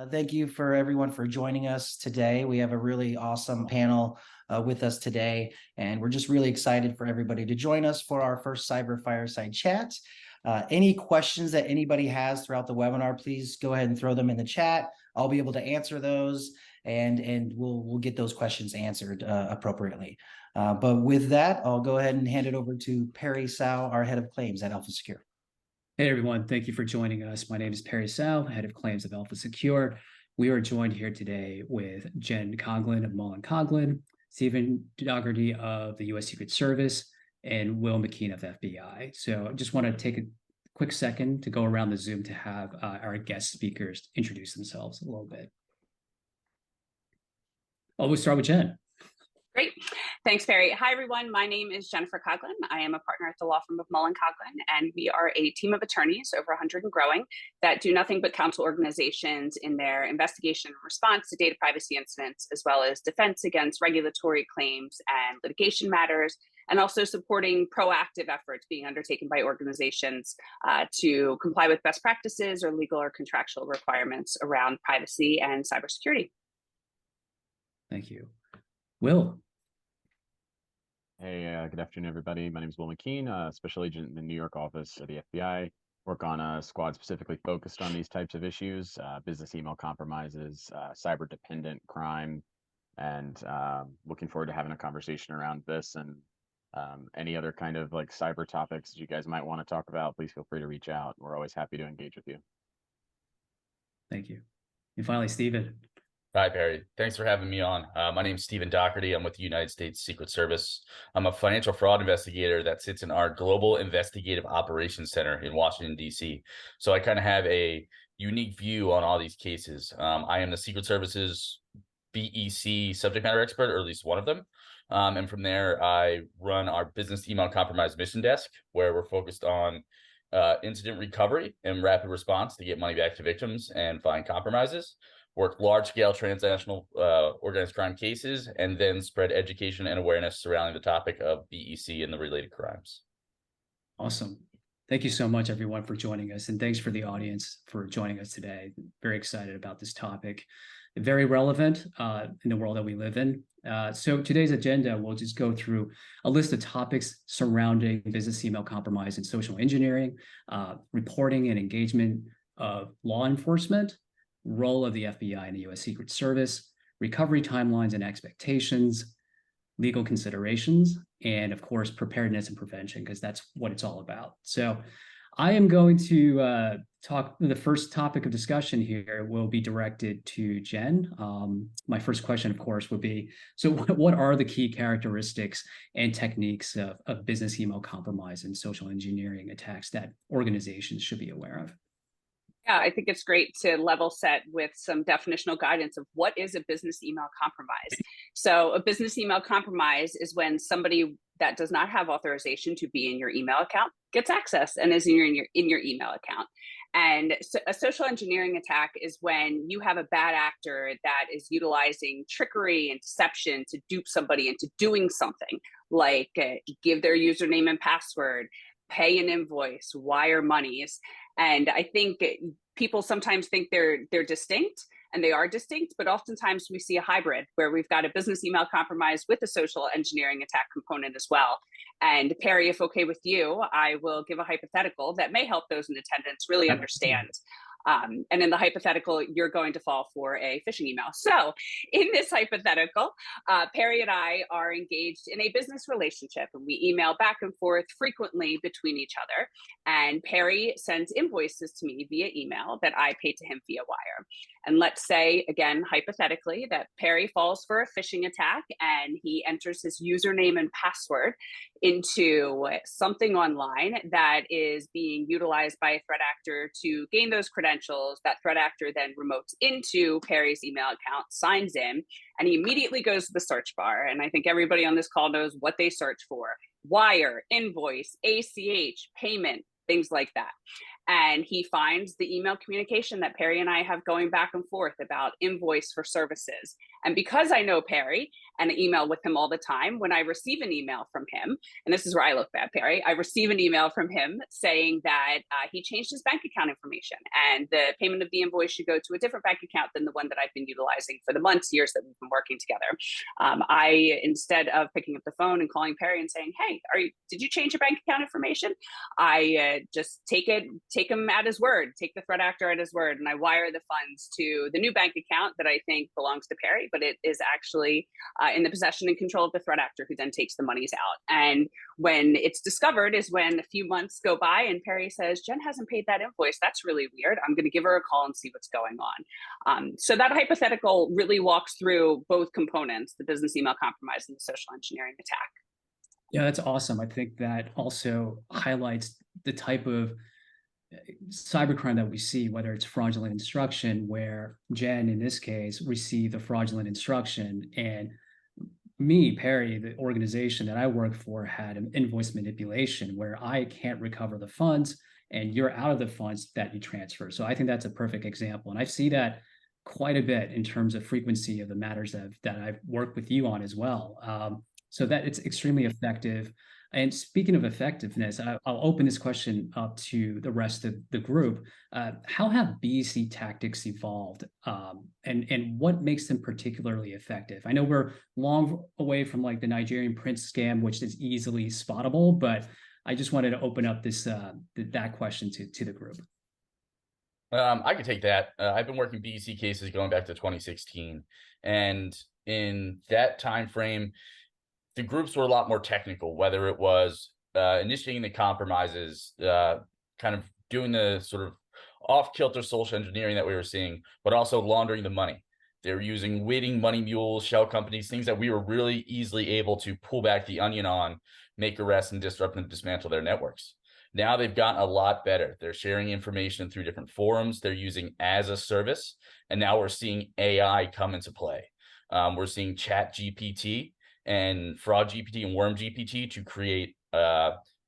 Thank you for everyone for joining us today. We have a really awesome panel with us today, and we're just really excited for everybody to join us for our first Cyber Fireside Chat. Any questions that anybody has throughout the webinar, please go ahead and throw them in the chat. I'll be able to answer those, and we'll get those questions answered appropriately. But with that, I'll go ahead and hand it over to Perry Tsao, our head of claims at Elpha Secure. Hey everyone, thank you for joining us. My name is Perry Tsao, head of claims of Elpha Secure. We are joined here today with Jen Coughlin of Mullen Coughlin, Stephen Dougherty of the U.S. Secret Service, and Will McKeen of FBI. So I just want to take a quick second to go around the Zoom to have our guest speakers introduce themselves a little bit. We'll start with Jen. Great. Thanks, Perry. Hi, everyone. My name is Jennifer Coughlin. I am a partner at the law firm of Mullen Coughlin, and we are a team of attorneys, over 100 and growing, that do nothing but counsel organizations in their investigation and response to data privacy incidents, as well as defense against regulatory claims and litigation matters, and also supporting proactive efforts being undertaken by organizations to comply with best practices or legal or contractual requirements around privacy and cybersecurity. Thank you. Will. Hey, good afternoon, everybody. My name is Will McKeen, special agent in the New York office of the FBI. Work on a squad specifically focused on these types of issues, business email compromises, cyber-dependent crime, and looking forward to having a conversation around this and any other kind of like cyber topics that you guys might want to talk about. Please feel free to reach out. We're always happy to engage with you. Thank you. And finally, Stephen. Hi, Perry. Thanks for having me on. My name is Stephen Dougherty. I'm with the United States Secret Service. I'm a financial fraud investigator that sits in our Global Investigative Operations Center in Washington, D.C. So I kind of have a unique view on all these cases. I am the Secret Service's BEC subject matter expert, or at least one of them. And from there, I run our business email compromise mission desk, where we're focused on incident recovery and rapid response to get money back to victims and find compromises. Work large-scale transnational organized crime cases, and then spread education and awareness surrounding the topic of BEC and the related crimes. Awesome. Thank you so much, everyone, for joining us, and thanks for the audience for joining us today. Very excited about this topic. Very relevant in the world that we live in. So today's agenda, we'll just go through a list of topics surrounding business email compromise and social engineering, reporting and engagement of law enforcement, role of the FBI and the U.S. Secret Service, recovery timelines and expectations, legal considerations, and of course, preparedness and prevention, because that's what it's all about. So I am going to talk, the first topic of discussion here will be directed to Jen. My first question, of course, would be, so what are the key characteristics and techniques of business email compromise and social engineering attacks that organizations should be aware of? Yeah, I think it's great to level set with some definitional guidance of what is a business email compromise. So a business email compromise is when somebody that does not have authorization to be in your email account gets access and is in your email account. And so a social engineering attack is when you have a bad actor that is utilizing trickery and deception to dupe somebody into doing something, like give their username and password, pay an invoice, wire monies. And I think people sometimes think they're distinct, and they are distinct, but oftentimes we see a hybrid where we've got a business email compromise with a social engineering attack component as well. And Perry, if okay with you, I will give a hypothetical that may help those in attendance really understand. And in the hypothetical, you're going to fall for a phishing email. So in this hypothetical, Perry and I are engaged in a business relationship, and we email back and forth frequently between each other. And Perry sends invoices to me via email that I pay to him via wire. And let's say, again, hypothetically, that Perry falls for a phishing attack and he enters his username and password into something online that is being utilized by a threat actor to gain those credentials. That threat actor then remotes into Perry's email account, signs in, and he immediately goes to the search bar. And I think everybody on this call knows what they search for: wire, invoice, ACH, payment, things like that. And he finds the email communication that Perry and I have going back and forth about invoice for services. And because I know Perry and email with him all the time. When I receive an email from him, and this is where I look bad, Perry, I receive an email from him saying that he changed his bank account information and the payment of the invoice should go to a different bank account than the one that I've been utilizing for the months, years that we've been working together. I, instead of picking up the phone and calling Perry and saying, hey, did you change your bank account information? I just take him at his word, take the threat actor at his word, and I wire the funds to the new bank account that I think belongs to Perry, but it is actually in the possession and control of the threat actor, who then takes the monies out. And when it's discovered is when a few months go by and Perry says, Jen hasn't paid that invoice. That's really weird. I'm going to give her a call and see what's going on. So that hypothetical really walks through both components, the business email compromise and the social engineering attack. Yeah, that's awesome. I think that also highlights the type of cybercrime that we see, whether it's fraudulent instruction, where Jen, in this case, received the fraudulent instruction, and me, Perry, the organization that I work for, had an invoice manipulation where I can't recover the funds and you're out of the funds that you transfer. So I think that's a perfect example. And I see that quite a bit in terms of frequency of the matters that I've worked with you on as well. So that it's extremely effective. And speaking of effectiveness, I'll open this question up to the rest of the group. How have BEC tactics evolved, and what makes them particularly effective? I know we're long away from like the Nigerian prince scam, which is easily spottable, but I just wanted to open up this that question to the group. I could take that. I've been working BEC cases going back to 2016, and in that time frame, the groups were a lot more technical, whether it was initiating the compromises, kind of doing the sort of off-kilter social engineering that we were seeing, but also laundering the money. They were using witting money mules, shell companies, things that we were really easily able to pull back the onion on, make arrests, and disrupt and dismantle their networks. Now they've gotten a lot better. They're sharing information through different forums. They're using as a service. And now we're seeing AI come into play. We're seeing Chat GPT and Fraud GPT and Worm GPT to create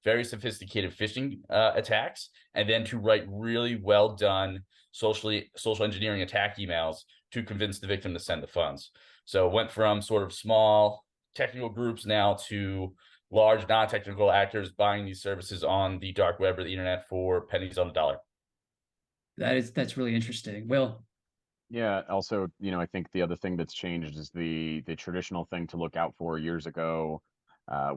very sophisticated phishing attacks, and then to write really well done social engineering attack emails to convince the victim to send the funds. So it went from sort of small technical groups now to large non-technical actors buying these services on the dark web or the internet for pennies on the dollar. That's really interesting. Will? Yeah, also, I think the other thing that's changed is the traditional thing to look out for years ago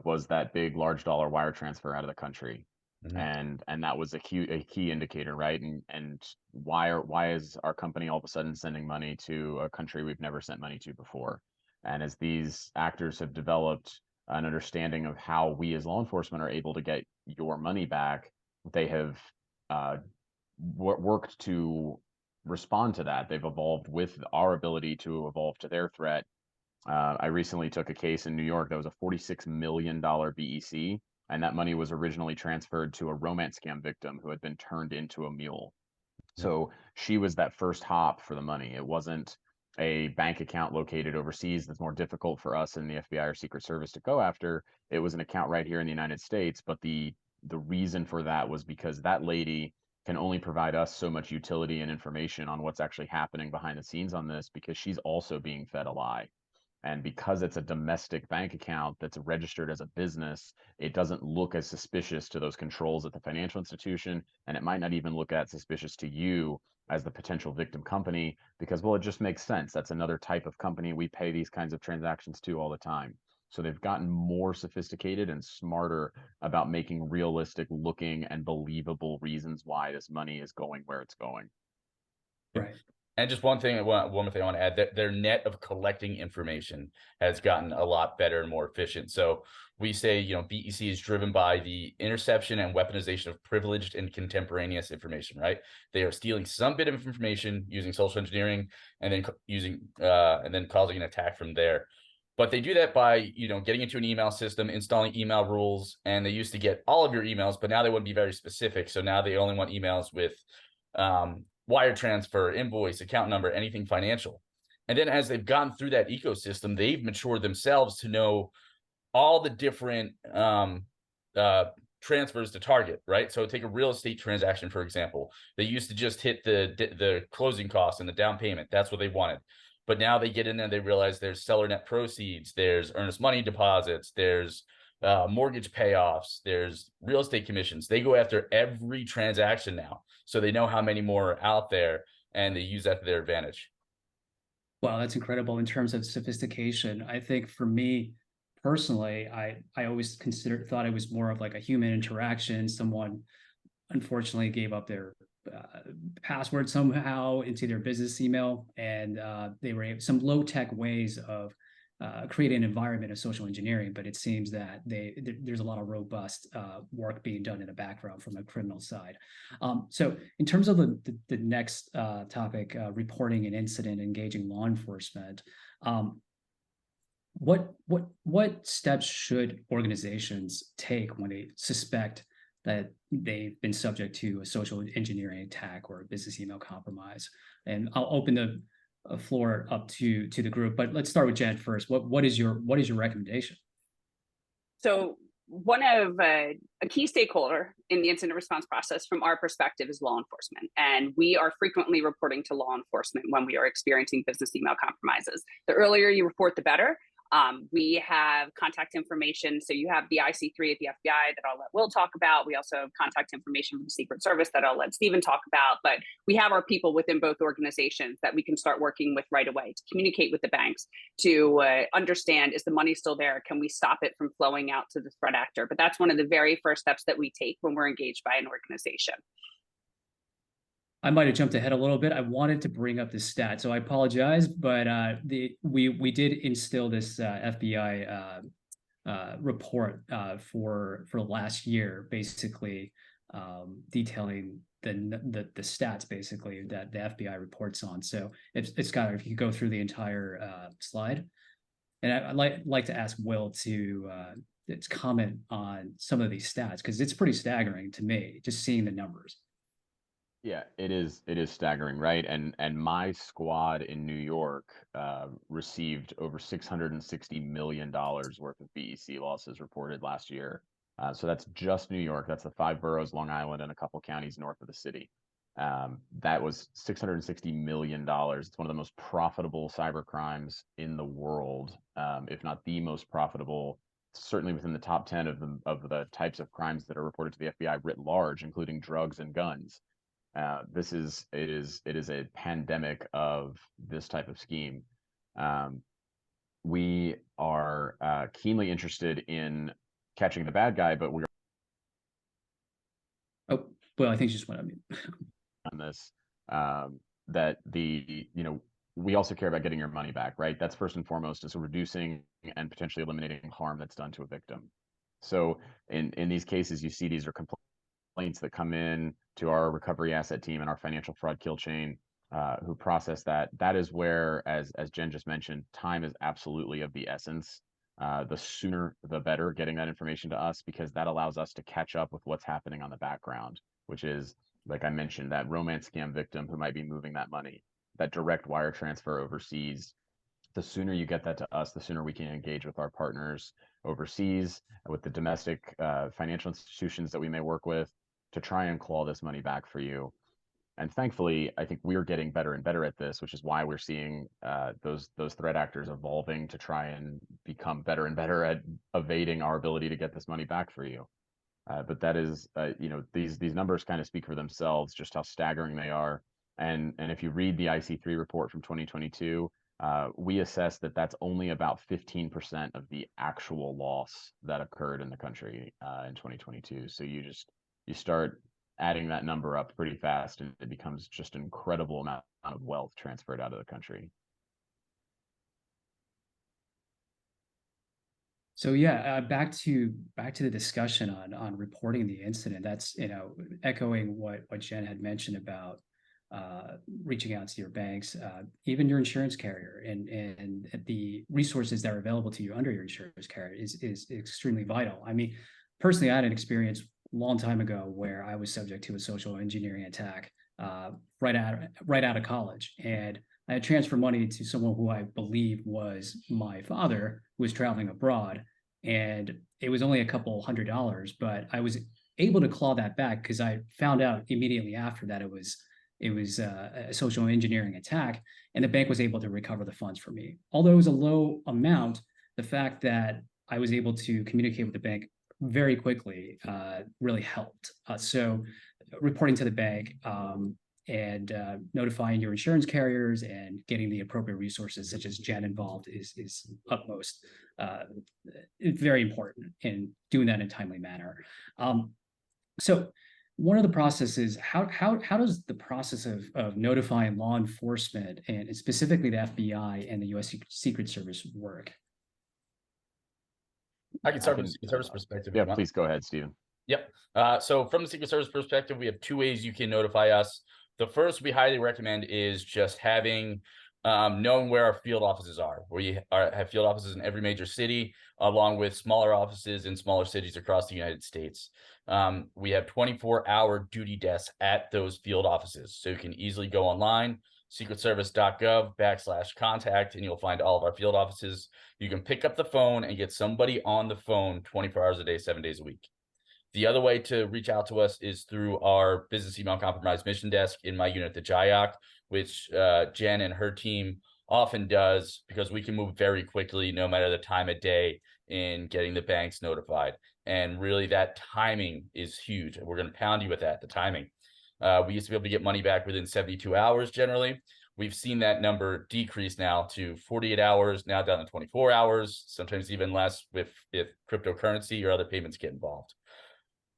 was that big large dollar wire transfer out of the country. Mm-hmm. And that was a key indicator, right? And why is our company all of a sudden sending money to a country we've never sent money to before? And as these actors have developed an understanding of how we as law enforcement are able to get your money back, they have worked to respond to that. They've evolved with our ability to evolve to their threat. I recently took a case in New York that was a $46 million BEC, and that money was originally transferred to a romance scam victim who had been turned into a mule. So she was that first hop for the money. It wasn't a bank account located overseas that's more difficult for us in the FBI or Secret Service to go after. It was an account right here in the United States, but the reason for that was because that lady can only provide us so much utility and information on what's actually happening behind the scenes on this, because she's also being fed a lie. And because it's a domestic bank account that's registered as a business, it doesn't look as suspicious to those controls at the financial institution. And it might not even look that suspicious to you as the potential victim company, because, well, it just makes sense. That's another type of company we pay these kinds of transactions to all the time. So they've gotten more sophisticated and smarter about making realistic looking and believable reasons why this money is going where it's going. Right. And just one more thing I want to add, their net of collecting information has gotten a lot better and more efficient. So we say, BEC is driven by the interception and weaponization of privileged and contemporaneous information, right? They are stealing some bit of information using social engineering and then causing an attack from there. But they do that by, getting into an email system, installing email rules, and they used to get all of your emails, but now they want to be very specific. So now they only want emails with wire transfer, invoice, account number, anything financial. And then as they've gone through that ecosystem, they've matured themselves to know all the different transfers to target, right? So take a real estate transaction, for example. They used to just hit the closing costs and the down payment. That's what they wanted. But now they get in there, they realize there's seller net proceeds, there's earnest money deposits, there's mortgage payoffs, there's real estate commissions. They go after every transaction now. So they know how many more are out there, and they use that to their advantage. Wow, that's incredible in terms of sophistication. I think for me personally, I always thought it was more of like a human interaction. Someone unfortunately gave up their password somehow into their business email, and they were some low tech ways of creating an environment of social engineering. But it seems that there's a lot of robust work being done in the background from a criminal side. So in terms of the next topic, reporting an incident, engaging law enforcement, what steps should organizations take when they suspect that they've been subject to a social engineering attack or a business email compromise? And I'll open the floor up to the group, but let's start with Jen first. What is your recommendation? So one of a key stakeholder in the incident response process from our perspective is law enforcement. And we are frequently reporting to law enforcement when we are experiencing business email compromises. The earlier you report, the better. We have contact information. So you have the IC3 at the FBI that I'll let Will talk about. We also have contact information from the Secret Service that I'll let Stephen talk about. But we have our people within both organizations that we can start working with right away to communicate with the banks, to understand, is the money still there? Can we stop it from flowing out to the threat actor? But that's one of the very first steps that we take when we're engaged by an organization. I might have jumped ahead a little bit. I wanted to bring up this stat, so I apologize. But we did instill this FBI report for last year, basically detailing the stats basically that the FBI reports on. So it's got, if you go through the entire slide, and I'd like to ask Will to comment on some of these stats, because it's pretty staggering to me just seeing the numbers. Yeah, it is staggering, right? And my squad in New York received over $660 million worth of BEC losses reported last year. So that's just New York. That's the 5 boroughs, Long Island, and a couple counties north of the city. That was $660 million. It's one of the most profitable cyber crimes in the world, if not the most profitable, certainly within the top 10 of the types of crimes that are reported to the FBI writ large, including drugs and guns. It is a pandemic of this type of scheme. We are keenly interested in catching the bad guy, but we're Well, I think you just went on mute. on this that we also care about getting your money back, right? That's first and foremost, is reducing and potentially eliminating harm that's done to a victim. So in these cases, you see these are complaints that come in to our recovery asset team and our financial fraud kill chain, who process that. That is where, as Jen just mentioned, time is absolutely of the essence. The sooner the better getting that information to us, because that allows us to catch up with what's happening on the background, which is, like I mentioned, that romance scam victim who might be moving that money, that direct wire transfer overseas. The sooner you get that to us, the sooner we can engage with our partners overseas, with the domestic financial institutions that we may work with, to try and claw this money back for you. And thankfully, I think we're getting better and better at this, which is why we're seeing those threat actors evolving to try and become better and better at evading our ability to get this money back for you. But that is, these numbers kind of speak for themselves, just how staggering they are. And if you read the IC3 report from 2022, we assess that that's only about 15% of the actual loss that occurred in the country in 2022. So you start adding that number up pretty fast, and it becomes just an incredible amount of wealth transferred out of the country. So yeah, back to the discussion on reporting the incident. That's, echoing what Jen had mentioned about reaching out to your banks, even your insurance carrier, and the resources that are available to you under your insurance carrier is extremely vital. I mean, personally, I had an experience a long time ago where I was subject to a social engineering attack right out of college, and I had transferred money to someone who I believe was my father, who was traveling abroad, and it was only a couple $100, but I was able to claw that back because I found out immediately after that it was it was a social engineering attack, and the bank was able to recover the funds for me. Although it was a low amount, the fact that I was able to communicate with the bank very quickly really helped. So reporting to the bank and notifying your insurance carriers and getting the appropriate resources such as Jen involved is utmost very important, in doing that in a timely manner. So one of the processes, how does the process of notifying law enforcement and specifically the FBI and the U.S. Secret Service work? I can start from the Secret Service perspective. Yeah, please go ahead, Stephen. Yep. So from the Secret Service perspective, we have two ways you can notify us. The first we highly recommend is just having knowing where our field offices are. Have field offices in every major city, along with smaller offices in smaller cities across the United States. We have 24-hour duty desks at those field offices, so you can easily go online, secretservice.gov/contact, and you'll find all of our field offices. You can pick up the phone and get somebody on the phone 24 hours a day, 7 days a week. The other way to reach out to us is through our business email compromise mission desk in my unit, the JIOC, which Jen and her team often does, because we can move very quickly no matter the time of day in getting the banks notified. And really that timing is huge. We're going to pound you with that, the timing. We used to be able to get money back within 72 hours generally. We've seen that number decrease now to 48 hours, now down to 24 hours, sometimes even less if cryptocurrency or other payments get involved.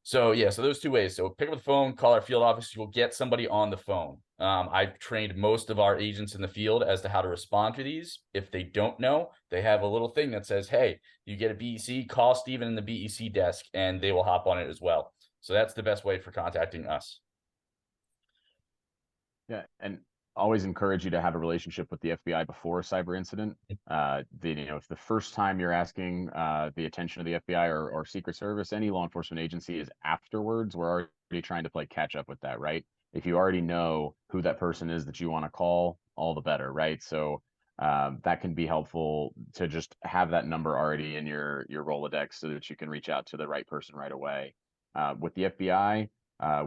So yeah, so those two ways. So pick up the phone, call our field office, you'll get somebody on the phone. I've trained most of our agents in the field as to how to respond to these. If they don't know, they have a little thing that says, hey, you get a BEC, call Stephen in the BEC desk, and they will hop on it as well. So that's the best way for contacting us. Yeah, and always encourage you to have a relationship with the FBI before a cyber incident. If the first time you're asking the attention of the FBI or Secret Service, any law enforcement agency, is afterwards, we're already trying to play catch up with that, right? If you already know who that person is that you want to call, all the better, right? So that can be helpful to just have that number already in your Rolodex so that you can reach out to the right person right away. With the FBI,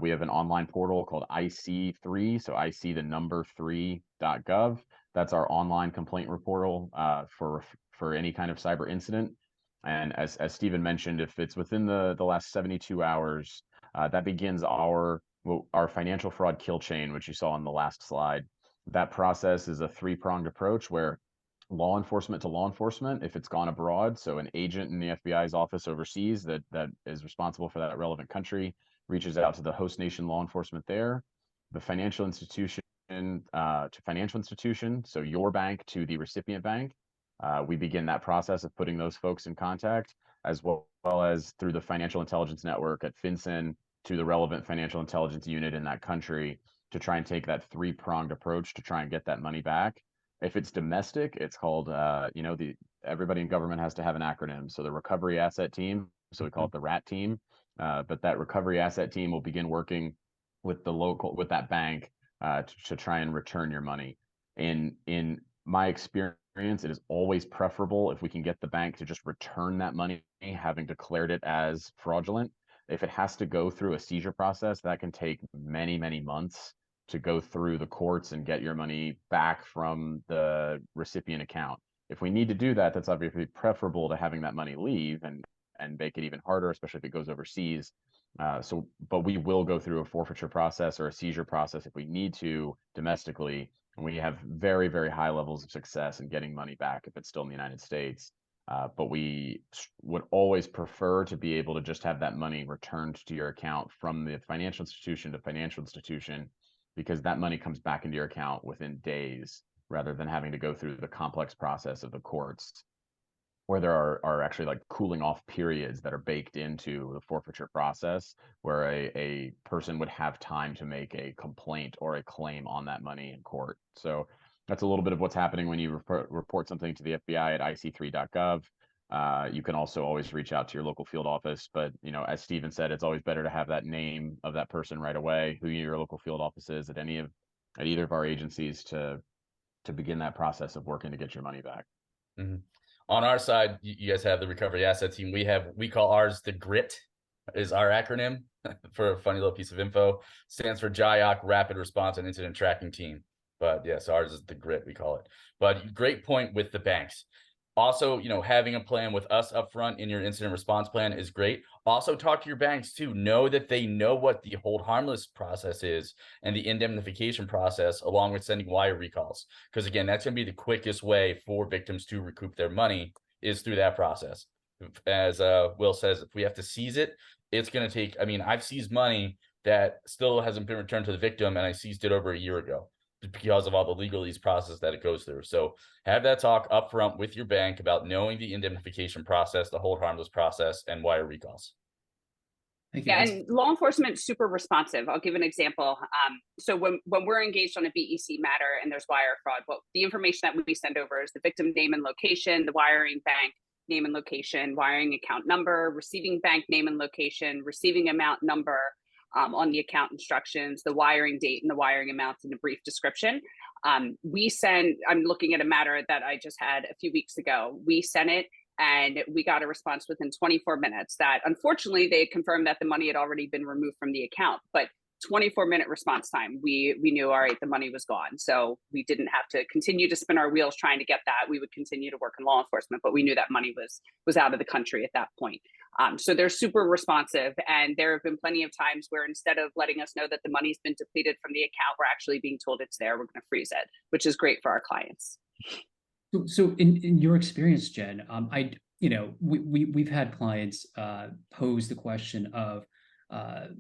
we have an online portal called IC3, so IC the number 3.gov. That's our online complaint portal for any kind of cyber incident. And as Stephen mentioned, if it's within the last 72 hours, that begins our financial fraud kill chain, which you saw on the last slide. That process is a three-pronged approach where law enforcement to law enforcement, if it's gone abroad, so an agent in the FBI's office overseas that is responsible for that relevant country reaches out to the host nation law enforcement there, the financial institution to financial institution, so your bank to the recipient bank. We begin that process of putting those folks in contact, as well as through the financial intelligence network at FinCEN to the relevant financial intelligence unit in that country to try and take that three-pronged approach to try and get that money back. If it's domestic, it's called, everybody in government has to have an acronym. So the Recovery Asset Team, so we call it the RAT team. But that Recovery Asset Team will begin working with that bank to try and return your money. In my experience, it is always preferable if we can get the bank to just return that money, having declared it as fraudulent. If it has to go through a seizure process, that can take many, many months to go through the courts and get your money back from the recipient account. If we need to do that, that's obviously preferable to having that money leave and make it even harder, especially if it goes overseas. But we will go through a forfeiture process or a seizure process if we need to domestically, and we have very, very high levels of success in getting money back if it's still in the United States. But we would always prefer to be able to just have that money returned to your account from the financial institution to financial institution, because that money comes back into your account within days, rather than having to go through the complex process of the courts, where there are actually like cooling off periods that are baked into the forfeiture process, where a person would have time to make a complaint or a claim on that money in court. So that's a little bit of what's happening when you report something to the FBI at ic3.gov. You can also always reach out to your local field office, but as Stephen said, it's always better to have that name of that person right away, who your local field office is at either of our agencies, to begin that process of working to get your money back. Mm-hmm. On our side, you guys have the Recovery Asset Team. We call ours the GRIT, is our acronym. for a funny little piece of info. Stands for JIOC, Rapid Response and Incident Tracking Team. But yes, ours is the GRIT, we call it. But great point with the banks. Also, having a plan with us up front in your incident response plan is great. Also, talk to your banks too. Know that they know what the hold harmless process is and the indemnification process, along with sending wire recalls. Because again, that's going to be the quickest way for victims to recoup their money is through that process. As Will says, if we have to seize it, it's going to take, I've seized money that still hasn't been returned to the victim, and I seized it over a year ago because of all the legalese process that it goes through. So have that talk up front with your bank about knowing the indemnification process, the hold harmless process, and wire recalls. Thank you. Yeah, and law enforcement super responsive. I'll give an example. So when we're engaged on a BEC matter and there's wire fraud, well, the information that we send over is the victim name and location, the wiring bank name and location, wiring account number, receiving bank name and location, receiving amount number, on the account instructions, the wiring date and the wiring amounts, and a brief description. I'm looking at a matter that I just had a few weeks ago. We sent it and we got a response within 24 minutes that unfortunately they had confirmed that the money had already been removed from the account, but 24-minute response time, we knew, all right, the money was gone. So we didn't have to continue to spin our wheels trying to get that. We would continue to work in law enforcement, but we knew that money was out of the country at that point. So they're super responsive. And there have been plenty of times where instead of letting us know that the money's been depleted from the account, we're actually being told it's there. We're going to freeze it, which is great for our clients. So in your experience, Jen, we've had clients pose the question of,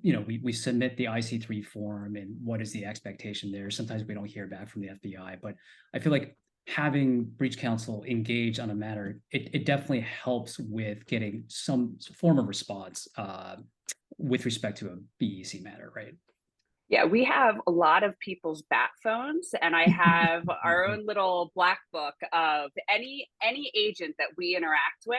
we submit the IC3 form and what is the expectation there? Sometimes we don't hear back from the FBI, but I feel like having breach counsel engage on a matter, it definitely helps with getting some form of response with respect to a BEC matter, right? Yeah, we have a lot of people's bat phones, and I have our own little black book of any agent that we interact with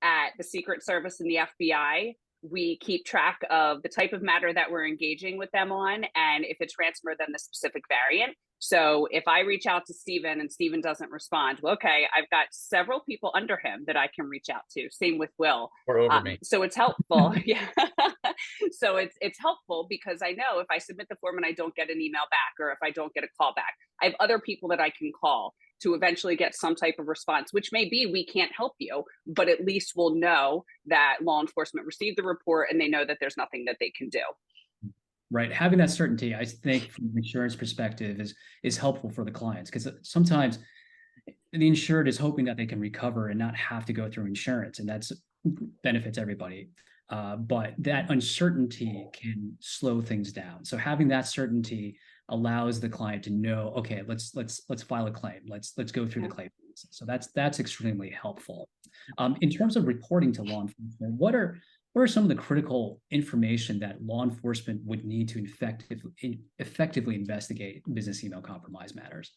at the Secret Service and the FBI. We keep track of the type of matter that we're engaging with them on, and if it's ransomware, then the specific variant. So if I reach out to Steven and Steven doesn't respond, well, okay, I've got several people under him that I can reach out to. Same with Will. Or over me. So it's helpful. Yeah. So it's helpful because I know if I submit the form and I don't get an email back, or if I don't get a call back, I have other people that I can call to eventually get some type of response, which may be, we can't help you, but at least we'll know that law enforcement received the report and they know that there's nothing that they can do. Right. Having that certainty, I think from an insurance perspective is helpful for the clients, because sometimes the insured is hoping that they can recover and not have to go through insurance, and that's benefits everybody. But that uncertainty can slow things down. So having that certainty allows the client to know, okay, let's file a claim. Let's go through the claim. So that's extremely helpful. In terms of reporting to law enforcement, what are some of the critical information that law enforcement would need to effectively investigate business email compromise matters?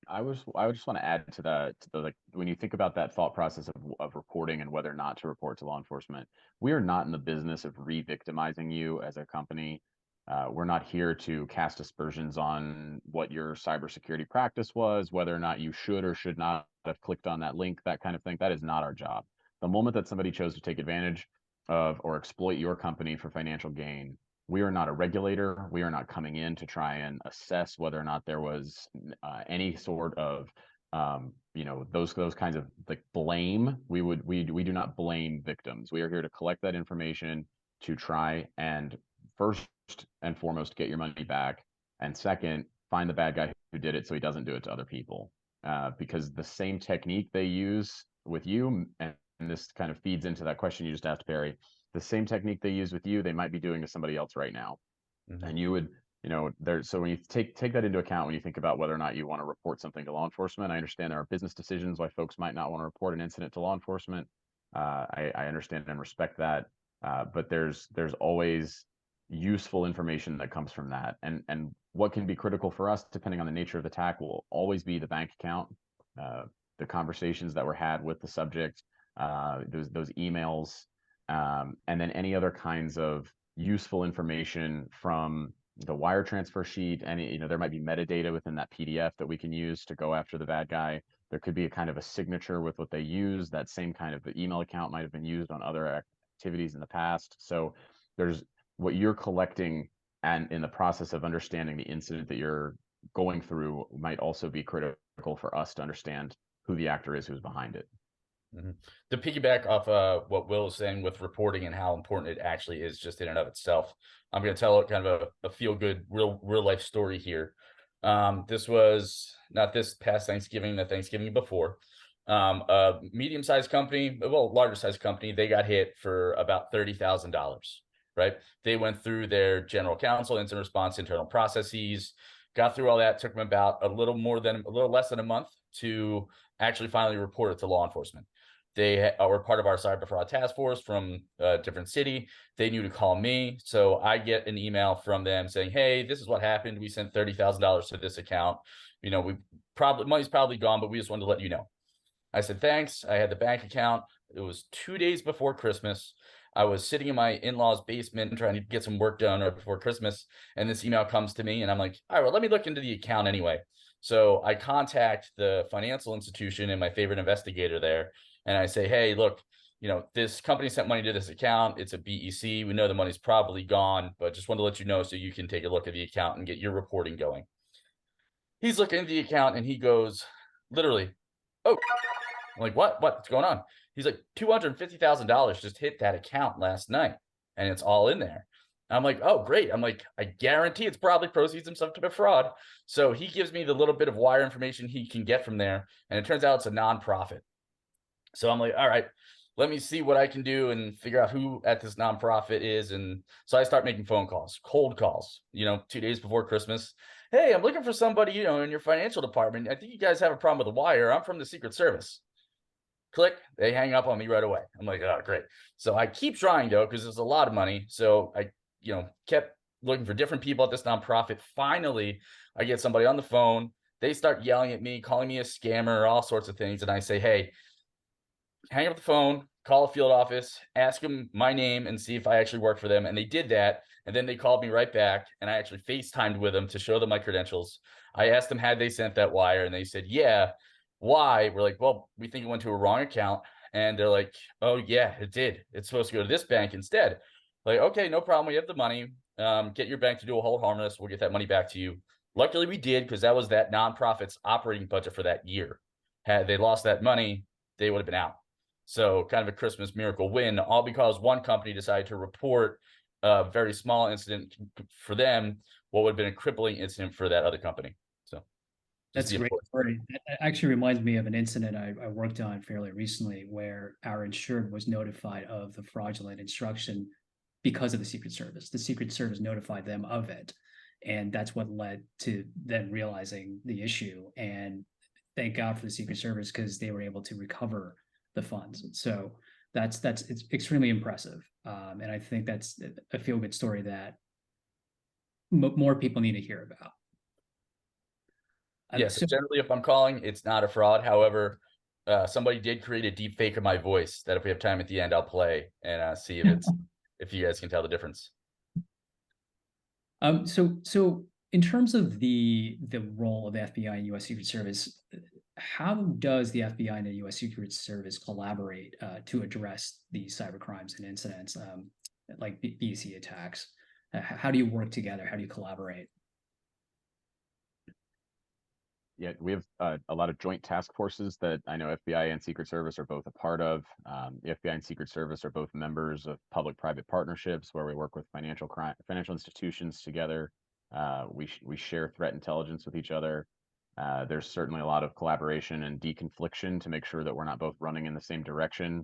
I would just want to add to the like, when you think about that thought process of reporting and whether or not to report to law enforcement, we are not in the business of re-victimizing you as a company. We're not here to cast aspersions on what your cybersecurity practice was, whether or not you should or should not have clicked on that link, that kind of thing. That is not our job. The moment that somebody chose to take advantage of or exploit your company for financial gain, we are not a regulator. We are not coming in to try and assess whether or not there was any sort of those kinds of like blame. We do not blame victims. We are here to collect that information to try and first and foremost get your money back, and second, find the bad guy who did it so he doesn't do it to other people. Because the same technique they use with you, and this kind of feeds into that question you just asked, Barry, the same technique they use with you, they might be doing to somebody else right now. Mm-hmm. And you would, so when you take that into account, when you think about whether or not you want to report something to law enforcement, I understand there are business decisions why folks might not want to report an incident to law enforcement. I understand and respect that. But there's always useful information that comes from that. And what can be critical for us, depending on the nature of the attack, will always be the bank account, the conversations that were had with the subject, those emails, and then any other kinds of useful information from the wire transfer sheet. Any, there might be metadata within that PDF that we can use to go after the bad guy. There could be a kind of a signature with what they use. That same kind of email account might have been used on other activities in the past. So there's what you're collecting, and in the process of understanding the incident that you're going through might also be critical for us to understand who the actor is who's behind it. To piggyback off what Will was saying with reporting and how important it actually is just in and of itself, I'm going to tell kind of a feel good real life story here. This was not this past Thanksgiving, the Thanksgiving before. A medium-sized company, well, larger sized company, they got hit for about $30,000, right? They went through their general counsel, incident response, internal processes, got through all that. Took them about a little less than a month to actually finally report it to law enforcement. They were part of our cyber fraud task force from a different city. They knew to call me. So I get an email from them saying, hey, this is what happened. We sent $30,000 to this account. You know, money's probably gone, but we just wanted to let you know. I said, thanks. I had the bank account. It was 2 days before Christmas. I was sitting in my in-laws' basement trying to get some work done right before Christmas. And this email comes to me and I'm like, all right, well, let me look into the account anyway. So I contact the financial institution and my favorite investigator there. And I say, hey, look, you know, this company sent money to this account. It's a BEC. We know the money's probably gone, but just want to let you know so you can take a look at the account and get your reporting going. He's looking at the account and he goes, literally, oh, I'm like, what's going on? He's like, $250,000 just hit that account last night and it's all in there. I'm like, oh, great. I'm like, I guarantee it's probably proceeds from some type of fraud. So he gives me the little bit of wire information he can get from there. And it turns out it's a nonprofit. So I'm like, all right, let me see what I can do and figure out who at this nonprofit is. And so I start making phone calls, cold calls, you know, 2 days before Christmas. Hey, I'm looking for somebody, you know, in your financial department. I think you guys have a problem with the wire. I'm from the Secret Service. Click, they hang up on me right away. I'm like, oh, great. So I keep trying though, because there's a lot of money. So I, you know, kept looking for different people at this nonprofit. Finally, I get somebody on the phone. They start yelling at me, calling me a scammer, all sorts of things. And I say, hey, hang up the phone, call a field office, ask them my name and see if I actually work for them. And they did that. And then they called me right back and I actually FaceTimed with them to show them my credentials. I asked them, had they sent that wire? And they said, yeah. Why? We're like, well, we think it went to a wrong account. And they're like, oh yeah, it did. It's supposed to go to this bank instead. Like, okay, no problem. We have the money. Get your bank to do a hold harmless. We'll get that money back to you. Luckily we did, because that was that nonprofit's operating budget for that year. Had they lost that money, they would have been out. So kind of a Christmas miracle win, all because one company decided to report a very small incident for them, what would have been a crippling incident for that other company. So that's a great story. That actually reminds me of an incident I worked on fairly recently where our insured was notified of the fraudulent instruction because of the Secret Service. The Secret Service notified them of it. And that's what led to them realizing the issue. And thank God for the Secret Service, because they were able to recover the funds. So it's extremely impressive. And I think that's a feel-good story that more people need to hear about. Yes, so generally, if I'm calling, it's not a fraud. However, somebody did create a deep fake of my voice that if we have time at the end, I'll play and see if it's if you guys can tell the difference. So in terms of the role of the FBI and U.S. Secret Service, how does the FBI and the U.S. Secret Service collaborate to address these cyber crimes and incidents like BEC attacks? How do you work together? How do you collaborate? Yeah, we have a lot of joint task forces that I know FBI and Secret Service are both a part of. The FBI and Secret Service are both members of public-private partnerships where we work with financial institutions together. We share threat intelligence with each other. There's certainly a lot of collaboration and deconfliction to make sure that we're not both running in the same direction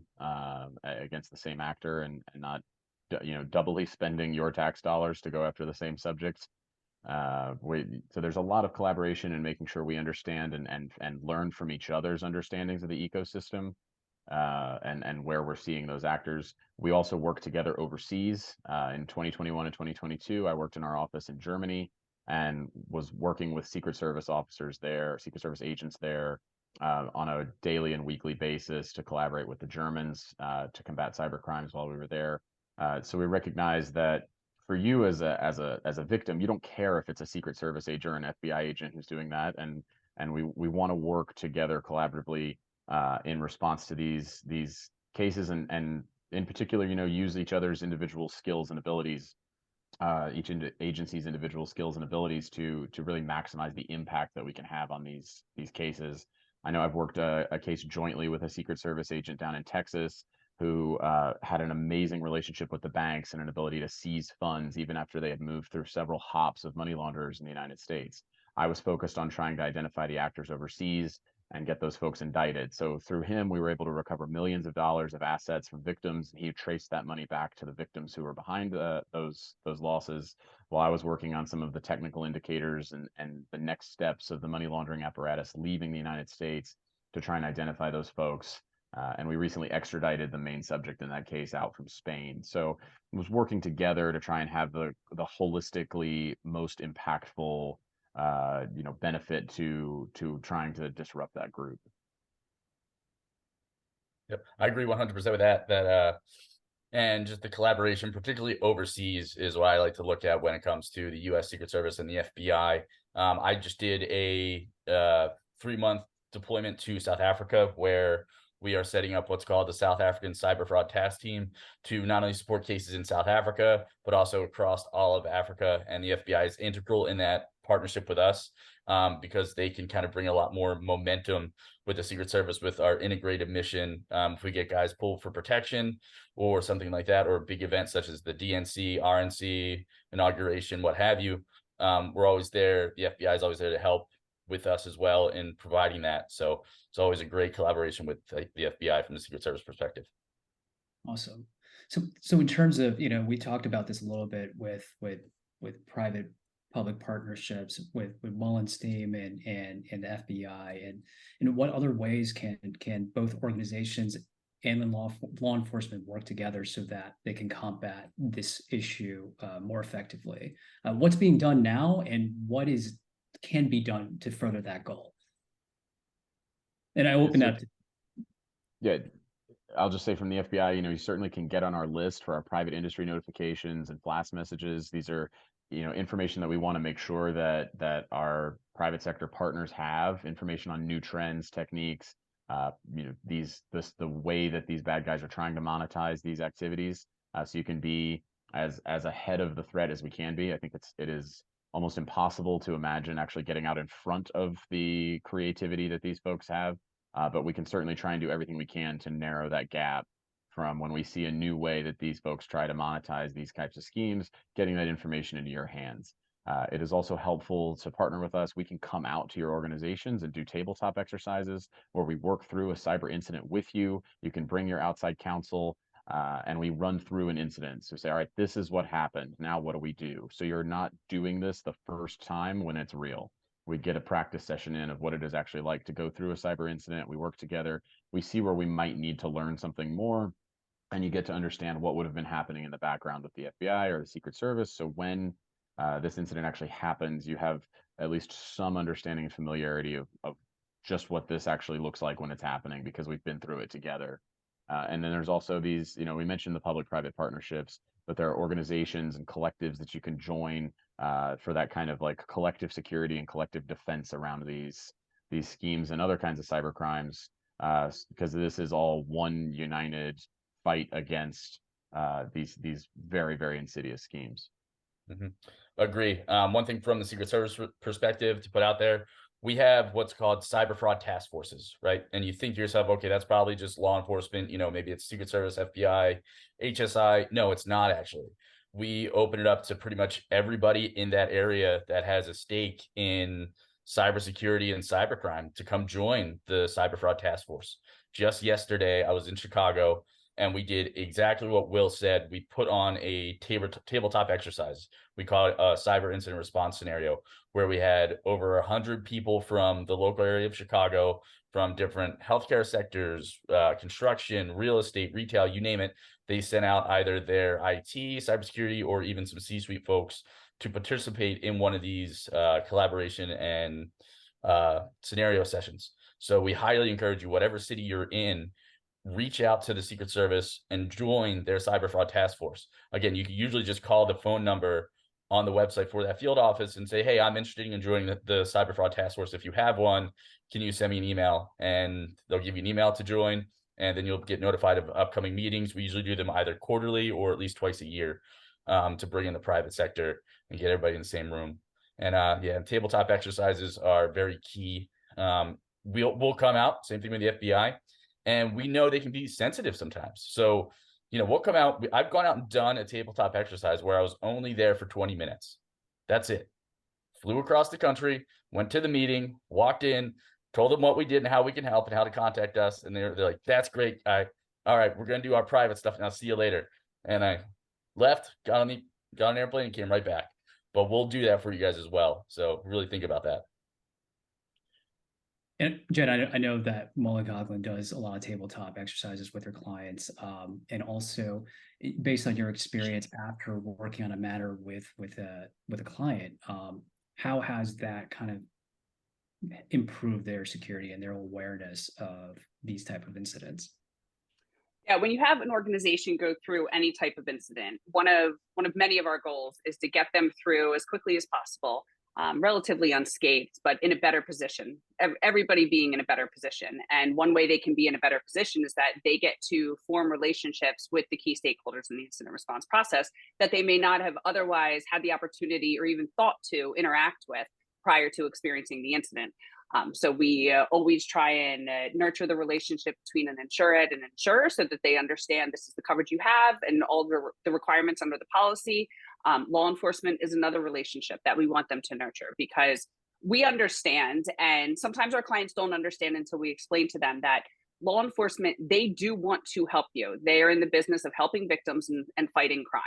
against the same actor and not, doubly spending your tax dollars to go after the same subjects. So there's a lot of collaboration and making sure we understand and learn from each other's understandings of the ecosystem and where we're seeing those actors. We also work together overseas. In 2021 and 2022, I worked in our office in Germany and was working with Secret Service officers there, Secret Service agents there on a daily and weekly basis to collaborate with the Germans to combat cyber crimes while we were there. So we recognize that for you as a victim, you don't care if it's a Secret Service agent or an FBI agent who's doing that, and we want to work together collaboratively in response to these cases and in particular, use each other's individual skills and abilities, agency's individual skills and abilities to really maximize the impact that we can have on these cases. I know I've worked a case jointly with a Secret Service agent down in Texas who had an amazing relationship with the banks and an ability to seize funds even after they had moved through several hops of money launderers in the United States. I was focused on trying to identify the actors overseas and get those folks indicted. So through him, we were able to recover millions of dollars of assets from victims. He traced that money back to the victims who were behind those losses, while I was working on some of the technical indicators and the next steps of the money laundering apparatus leaving the United States to try and identify those folks. And we recently extradited the main subject in that case out from Spain. So it was working together to try and have the holistically most impactful benefit to trying to disrupt that group. Yep, I agree 100% with that. And just the collaboration, particularly overseas, is what I like to look at when it comes to the U.S. Secret Service and the FBI. I just did a 3-month deployment to South Africa, where we are setting up what's called the South African Cyber Fraud Task Team to not only support cases in South Africa, but also across all of Africa. And the FBI is integral in that partnership with us, because they can kind of bring a lot more momentum with the Secret Service with our integrated mission. If we get guys pulled for protection or something like that, or big events such as the DNC, RNC, inauguration, what have you, we're always there. The FBI is always there to help with us as well in providing that. So it's always a great collaboration with the FBI from the Secret Service perspective. Awesome. So in terms of, we talked about this a little bit with private public partnerships with Mullen's team and the FBI, and what other ways can both organizations and law enforcement work together so that they can combat this issue more effectively? What's being done now, and what can be done to further that goal? And I open up. Yeah, I'll just say from the FBI, you certainly can get on our list for our private industry notifications and blast messages. These are, information that we want to make sure that our private sector partners have, information on new trends, techniques, the way that these bad guys are trying to monetize these activities. So you can be as ahead of the threat as we can be. I think it is almost impossible to imagine actually getting out in front of the creativity that these folks have. But we can certainly try and do everything we can to narrow that gap from when we see a new way that these folks try to monetize these types of schemes, getting that information into your hands. It is also helpful to partner with us. We can come out to your organizations and do tabletop exercises where we work through a cyber incident with you. You can bring your outside counsel, and we run through an incident. So say, all right, this is what happened. Now what do we do? So you're not doing this the first time when it's real. We get a practice session in of what it is actually like to go through a cyber incident. We work together. We see where we might need to learn something more, and you get to understand what would have been happening in the background with the FBI or the Secret Service. So when this incident actually happens, you have at least some understanding and familiarity of just what this actually looks like when it's happening, because we've been through it together. And then there's also these, we mentioned the public-private partnerships, but there are organizations and collectives that you can join for that kind of like collective security and collective defense around these schemes and other kinds of cyber crimes, because this is all one united fight against these very, very insidious schemes. Mm-hmm. Agree. One thing from the Secret Service perspective to put out there, we have what's called cyber fraud task forces, right? And you think to yourself, okay, that's probably just law enforcement, maybe it's Secret Service, FBI, HSI. No, it's not actually. We open it up to pretty much everybody in that area that has a stake in cybersecurity and cybercrime to come join the cyber fraud task force. Just yesterday, I was in Chicago, and we did exactly what Will said. We put on a tabletop exercise. We call it a cyber incident response scenario, where we had over 100 people from the local area of Chicago, from different healthcare sectors, construction, real estate, retail, you name it. They sent out either their IT, cybersecurity, or even some C-suite folks to participate in one of these collaboration and scenario sessions. So we highly encourage you, whatever city you're in, reach out to the Secret Service and join their cyber fraud task force. Again, you can usually just call the phone number on the website for that field office and say, hey, I'm interested in joining the cyber fraud task force. If you have one, can you send me an email? And they'll give you an email to join. and then you'll get notified of upcoming meetings. We usually do them either quarterly or at least twice a year, to bring in the private sector and get everybody in the same room. And yeah, tabletop exercises are very key. We'll come out, same thing with the FBI, and we know they can be sensitive sometimes. So, we'll come out. I've gone out and done a tabletop exercise where I was only there for 20 minutes. That's it. Flew across the country, went to the meeting, walked in, told them what we did and how we can help and how to contact us. And they're like, that's great. All right, we're going to do our private stuff now. See you later. And I left, got on an airplane and came right back. But we'll do that for you guys as well. So really think about that. And Jen, I know that Mullen Coughlin does a lot of tabletop exercises with their clients, and also based on your experience after working on a matter with a client, how has that kind of improved their security and their awareness of these type of incidents? Yeah, when you have an organization go through any type of incident, one of many of our goals is to get them through as quickly as possible, relatively unscathed, but in a better position. Everybody being in a better position, and one way they can be in a better position is that they get to form relationships with the key stakeholders in the incident response process that they may not have otherwise had the opportunity or even thought to interact with prior to experiencing the incident. So we always try and nurture the relationship between an insured and insurer so that they understand this is the coverage you have and all the requirements under the policy. Law enforcement is another relationship that we want them to nurture because we understand, and sometimes our clients don't understand until we explain to them that law enforcement, they do want to help you. They are in the business of helping victims and fighting crime.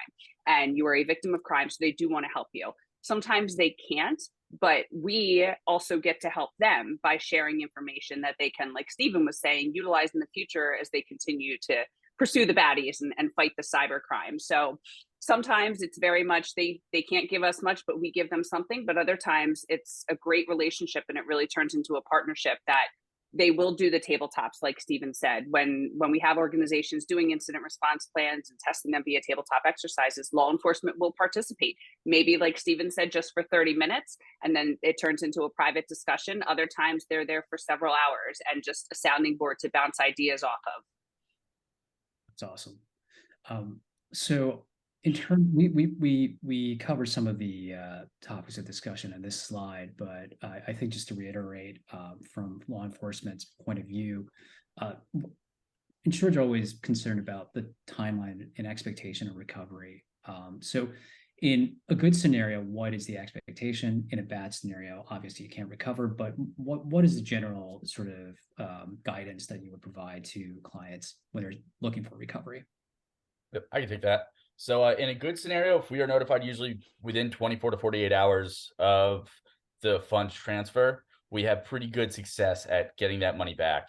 And you are a victim of crime, so they do want to help you. Sometimes they can't, but we also get to help them by sharing information that they can, like Stephen was saying, utilize in the future as they continue to pursue the baddies and fight the cyber crime. So sometimes it's very much they can't give us much, but we give them something. But other times it's a great relationship and it really turns into a partnership that they will do the tabletops, like Stephen said. When we have organizations doing incident response plans and testing them via tabletop exercises, law enforcement will participate. Maybe, like Stephen said, just for 30 minutes, and then it turns into a private discussion. Other times they're there for several hours and just a sounding board to bounce ideas off of. That's awesome. So in turn, we covered some of the topics of discussion in this slide, but I think just to reiterate, from law enforcement's point of view, insureds are always concerned about the timeline and expectation of recovery. So in a good scenario, what is the expectation? In a bad scenario, obviously you can't recover, but what is the general sort of guidance that you would provide to clients when they're looking for recovery? Yep, I can take that. So in a good scenario, if we are notified usually within 24 to 48 hours of the funds transfer, we have pretty good success at getting that money back.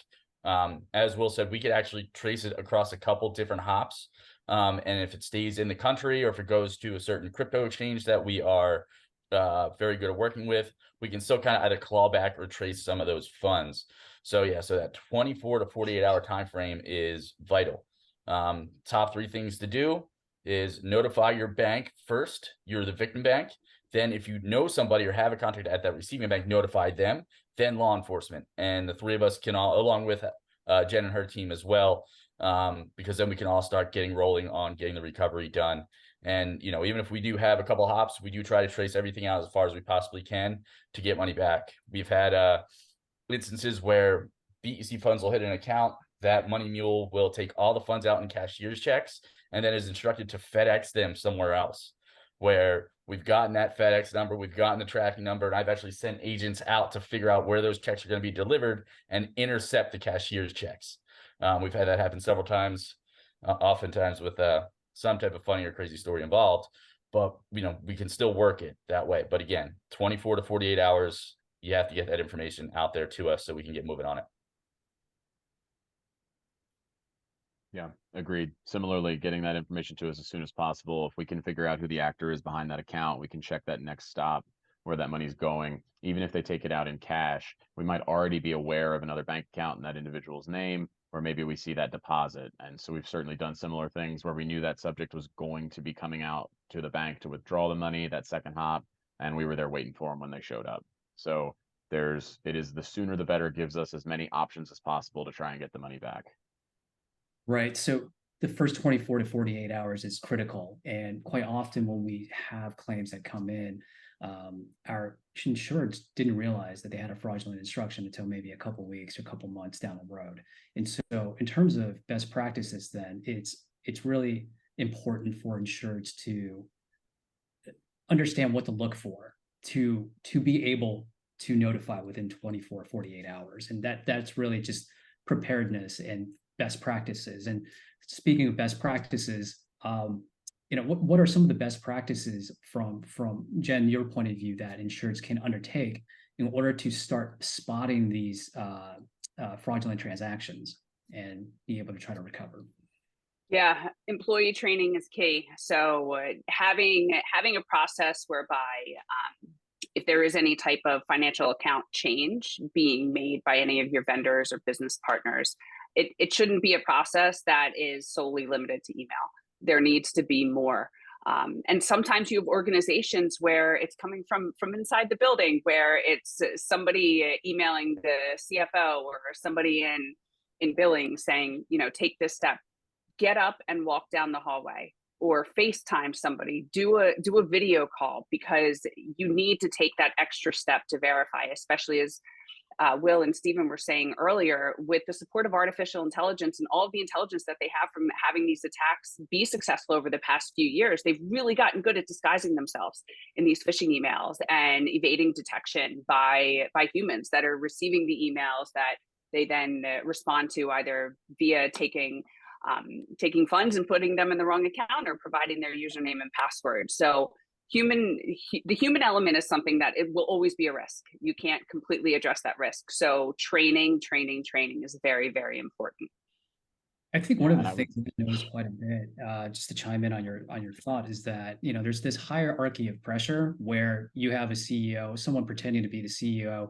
As Will said, we could actually trace it across a couple different hops. And if it stays in the country or if it goes to a certain crypto exchange that we are very good at working with, we can still kind of either claw back or trace some of those funds. So yeah, so that 24 to 48 hour time frame is vital. Top three things to do is notify your bank first. You're the victim bank. Then if you know somebody or have a contact at that receiving bank, notify them, then law enforcement. And the three of us can all, along with Jen and her team as well, because then we can all start getting rolling on getting the recovery done. And, even if we do have a couple of hops, we do try to trace everything out as far as we possibly can to get money back. We've had instances where BEC funds will hit an account. That money mule will take all the funds out in cashier's checks and then is instructed to FedEx them somewhere else, where we've gotten that FedEx number, we've gotten the tracking number, and I've actually sent agents out to figure out where those checks are going to be delivered and intercept the cashier's checks. We've had that happen several times, oftentimes with some type of funny or crazy story involved, but we can still work it that way. But again, 24 to 48 hours, you have to get that information out there to us so we can get moving on it. Yeah, agreed. Similarly, getting that information to us as soon as possible. If we can figure out who the actor is behind that account, we can check that next stop where that money's going. Even if they take it out in cash, we might already be aware of another bank account in that individual's name, or maybe we see that deposit. And so we've certainly done similar things where we knew that subject was going to be coming out to the bank to withdraw the money, that second hop, and we were there waiting for them when they showed up. So it is the sooner the better, gives us as many options as possible to try and get the money back. Right. So the first 24 to 48 hours is critical. And quite often when we have claims that come in, our insureds didn't realize that they had a fraudulent instruction until maybe a couple weeks or a couple months down the road. And so in terms of best practices, then it's really important for insureds to understand what to look for to be able to notify within 24, 48 hours. And that's really just preparedness and best practices. And speaking of best practices, what are some of the best practices from Jen, your point of view, that insureds can undertake in order to start spotting these fraudulent transactions and be able to try to recover? Yeah, employee training is key. So having a process whereby if there is any type of financial account change being made by any of your vendors or business partners, it shouldn't be a process that is solely limited to email. There needs to be more. And sometimes you have organizations where it's coming from inside the building, where it's somebody emailing the CFO or somebody in billing saying, take this step, get up and walk down the hallway, or FaceTime somebody, do a video call, because you need to take that extra step to verify, especially as Will and Stephen were saying earlier, with the support of artificial intelligence and all of the intelligence that they have from having these attacks be successful over the past few years. They've really gotten good at disguising themselves in these phishing emails and evading detection by humans that are receiving the emails that they then respond to, either via taking funds and putting them in the wrong account, or providing their username and password. So the human element is something that it will always be a risk. You can't completely address that risk. So training is very, very important. I think one of the things that I noticed quite a bit, just to chime in on your thought, is that there's this hierarchy of pressure where you have a CEO, someone pretending to be the CEO,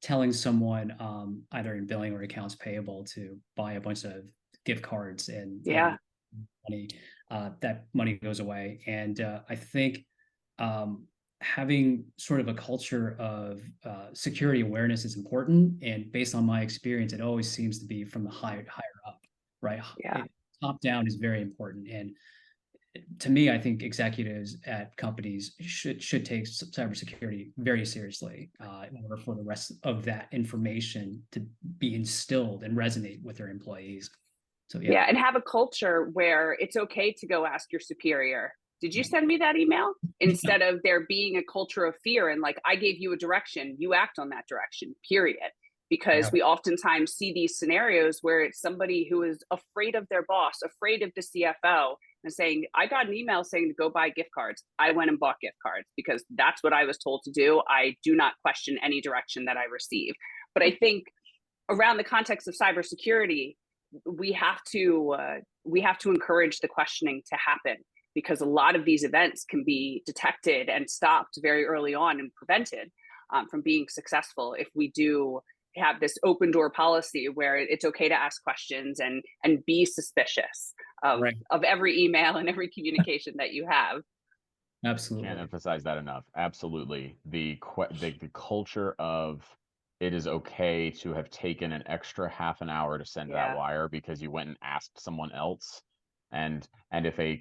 telling someone either in billing or accounts payable to buy a bunch of gift cards, and money, that money goes away. And I think having sort of a culture of security awareness is important. And based on my experience, it always seems to be from the higher up, right? Yeah. Top down is very important. And to me, I think executives at companies should take cybersecurity very seriously in order for the rest of that information to be instilled and resonate with their employees. So yeah, and have a culture where it's okay to go ask your superior, did you send me that email? Instead of there being a culture of fear and like, I gave you a direction, you act on that direction, period. Because we oftentimes see these scenarios where it's somebody who is afraid of their boss, afraid of the CFO, and saying, I got an email saying to go buy gift cards. I went and bought gift cards because that's what I was told to do. I do not question any direction that I receive. But I think around the context of cybersecurity, we have to encourage the questioning to happen, because a lot of these events can be detected and stopped very early on and prevented from being successful if we do have this open door policy where it's okay to ask questions and be suspicious of every email and every communication that you have. Absolutely. Can't emphasize that enough. Absolutely. The culture of it is okay to have taken an extra half an hour to send that wire because you went and asked someone else. And if a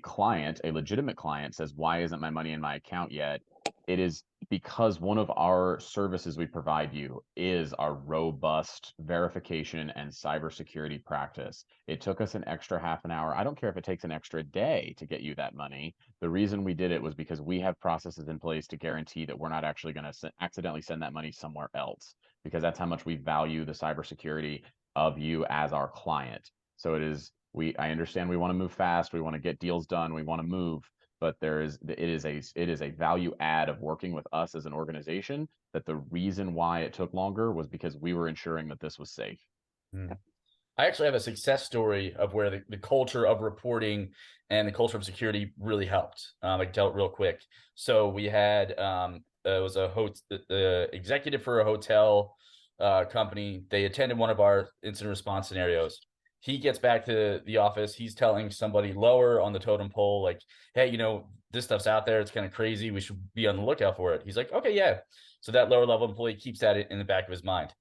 legitimate client says, why isn't my money in my account yet? It is because one of our services we provide you is our robust verification and cybersecurity practice. It took us an extra half an hour. I don't care if it takes an extra day to get you that money. The reason we did it was because we have processes in place to guarantee that we're not actually going to accidentally send that money somewhere else, because that's how much we value the cybersecurity of you as our client. So I understand we want to move fast. We want to get deals done. We want to move. But it is a value add of working with us as an organization, that the reason why it took longer was because we were ensuring that this was safe. I actually have a success story of where the culture of reporting and the culture of security really helped. I can tell it real quick. So we had it was the executive for a hotel company. They attended one of our incident response scenarios. He gets back to the office. He's telling somebody lower on the totem pole, like, hey, this stuff's out there. It's kind of crazy. We should be on the lookout for it. He's like, okay, yeah. So that lower level employee keeps that in the back of his mind.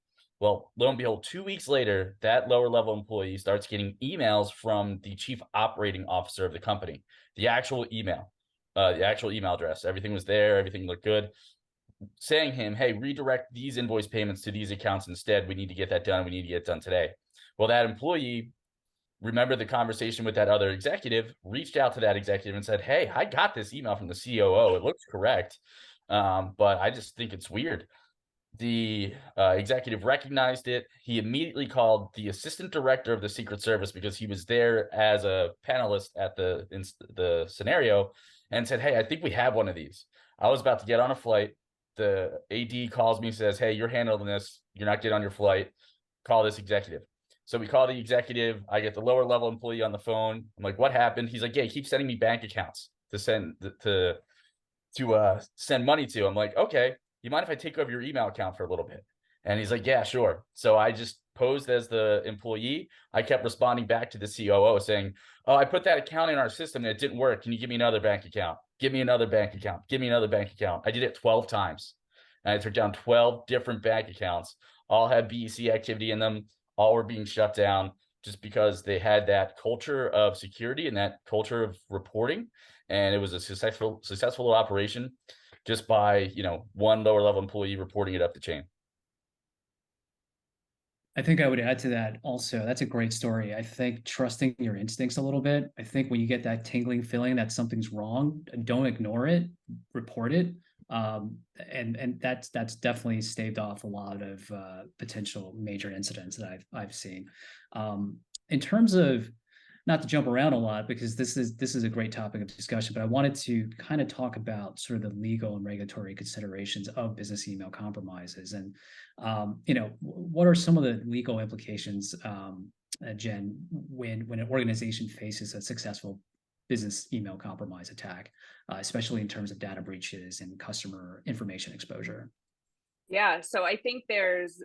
Well, lo and behold, 2 weeks later, that lower level employee starts getting emails from the chief operating officer of the company, the actual email address. Everything was there. Everything looked good, saying him, hey, redirect these invoice payments to these accounts instead. We need to get that done. We need to get it done today. Well, that employee remembered the conversation with that other executive, reached out to that executive and said, hey, I got this email from the COO. It looks correct, but I just think it's weird. The executive recognized it. He immediately called the assistant director of the Secret Service, because he was there as a panelist at the scenario, and said, hey, I think we have one of these. I was about to get on a flight. The AD calls me, says, hey, you're handling this. You're not getting on your flight. Call this executive. So we call the executive. I get the lower level employee on the phone. I'm like, what happened? He's like, yeah, he keeps sending me bank accounts to send send money to. I'm like, okay, you mind if I take over your email account for a little bit? And he's like, yeah, sure. So I just posed as the employee. I kept responding back to the COO saying, oh, I put that account in our system and it didn't work. Can you give me another bank account? Give me another bank account. Give me another bank account. I did it 12 times. And I took down 12 different bank accounts. All had BEC activity in them. All were being shut down just because they had that culture of security and that culture of reporting. And it was a successful operation just by, one lower level employee reporting it up the chain. I think I would add to that also. That's a great story. I think trusting your instincts a little bit. I think when you get that tingling feeling that something's wrong, don't ignore it, report it. And that's definitely staved off a lot of potential major incidents that I've seen. In terms of, not to jump around a lot because this is a great topic of discussion, but I wanted to kind of talk about sort of the legal and regulatory considerations of business email compromises, and what are some of the legal implications, Jen, when an organization faces a successful business email compromise attack, especially in terms of data breaches and customer information exposure? Yeah, so I think